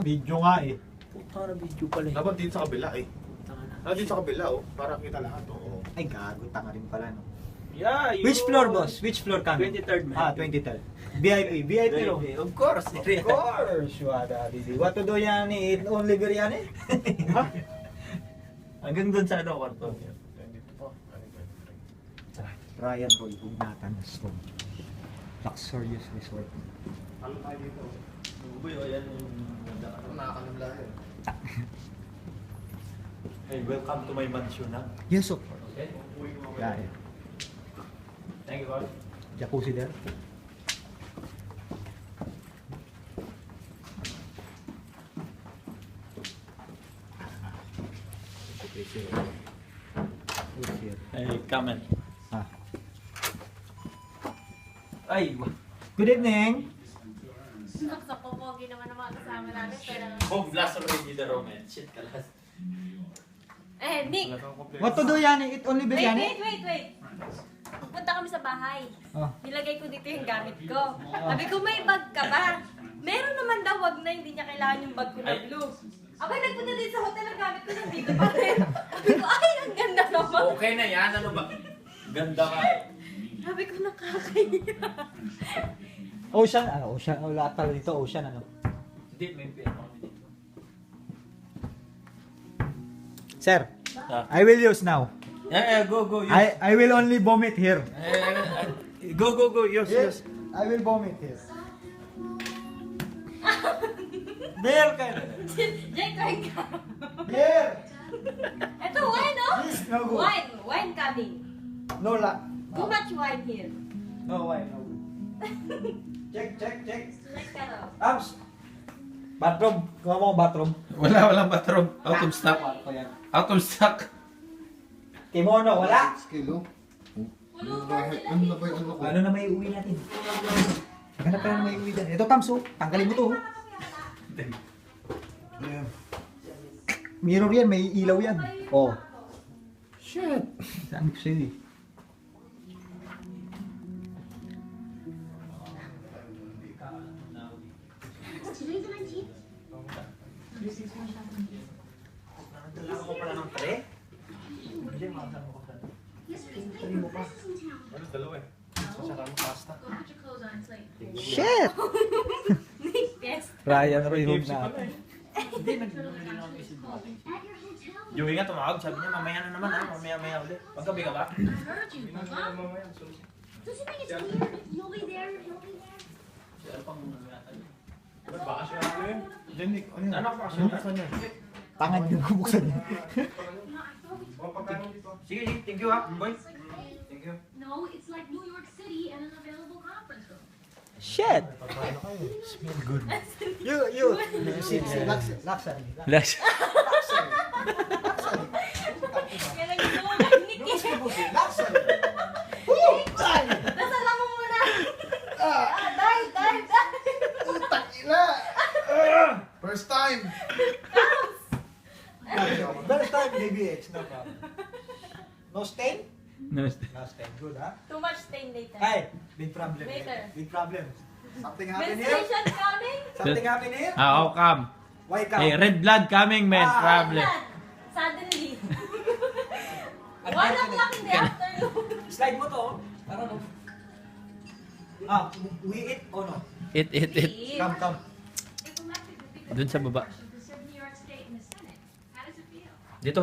Video nga eh. Puta na video pala eh. Dapat dito sa kabila eh. Dito sa kabila oh, para kita lahat oh. Ay, gago. Tanga rin pala, no? Yeah, you... Which floor, boss? Which floor kami? 23rd, man. Ah, 23rd. VIP. VIP room. Of course. Of course. Wada, didi. What to do yan eh? Eat only biryani? Ha? Hanggang dun sa ano, kwarto. Ryan Roy, Ugnatan Stone. Luxurious resort. Ano tayo dito? Uy, o yan yung... Nakakanabla eh. Hey, welcome to my mansion, ha? Yes, of course. Okay? Yeah, yeah. Thank you, Carl. Jacuzzi there. Hey, come in. Ah. Ay, Good evening. Sa popogi naman ang mga kasama namin. Pero... oh, blast already the romance. Shit, kalas. Nick! What to do yan? Eat only Wait, biryani? wait. Pupunta kami sa bahay. Oh. Nilagay ko dito yung gamit ko. Sabi ko, may bag ka ba? Meron naman daw, wag na, hindi niya kailangan yung bag ko na blue. Abay, nagpunta din sa hotel, ang gamit ko nandito pa rin. Sabi ko, ay, ang ganda naman. Okay na yan, ano ba? Ganda ka. Sabi ko, nakakaya. Ocean, ocean, lahat pala dito, ocean, ano? Hindi, may piano kami dito. Sir, I will use now. Go, use. I will only vomit here. Go, use. I will vomit here. Beer ka na. Jay, kain ka. Here! Ito, wine, no? This no good. Wine coming. No luck. Too much wine here. No wine, no good. Check. Like ka raw. Abs! Bathroom. Kuha mo ang bathroom. Walang bathroom. Out of stock. Kwarto yan. Out of stock. Kimono, wala? Kilo. Pulo pa sila Ano na dito. ba yung ano ko? Ano na may uwi natin? Maganda pa na may uwi dyan. Ito, Tamso. Tanggalin mo to. Ayan. Mirror yan, may ilaw yan. Oh. Shit. Saan ko sa'yo eh? Today's the 19th? Dala ko pala ng pre. Yesterday's paper. Chris is in town. Ano dalawa eh? Sasaka ng pasta. Go put your clothes on, it's late. Shit! Yes. Ryan Roy, huwag na. Hindi, nag-delivery na kami sa dumating. At your hotel. Joey nga tumawag, sabi niya mamaya na naman ha, mamaya ulit. Paggabi ka ba? I heard you, huh? Don't you think it's weird? You'll be there, he'll be there. Ano pang mamaya tayo? Baka siya ano yun? Jenik, ano yun? Ano pa kasi? Buksan niya. Tangan yung bubuksan niya. You know, I thought we Baka pagkain dito. Sige, thank you ha, boy. Thank you. No, it's like New York City and an available conference room. Shit! Smell good. You. Luxury. Kaya lang gusto mo mag-nick eh. Dasala mo muna. Dive. First time! First time, BBH. No problem. No stain? No. No stain. Good, ha? Too much stain later. Hey, big problem. Later. Big problem. Something happen here? Menstruation coming? Something happen here? How come? Why come? Hey, red blood coming, man. Problem. Suddenly. 1 o'clock in the afternoon. Slide mo to. Para no. We eat or no? It. Come. Dun sa baba. To serve New York State in the Senate. How does it feel? Dito.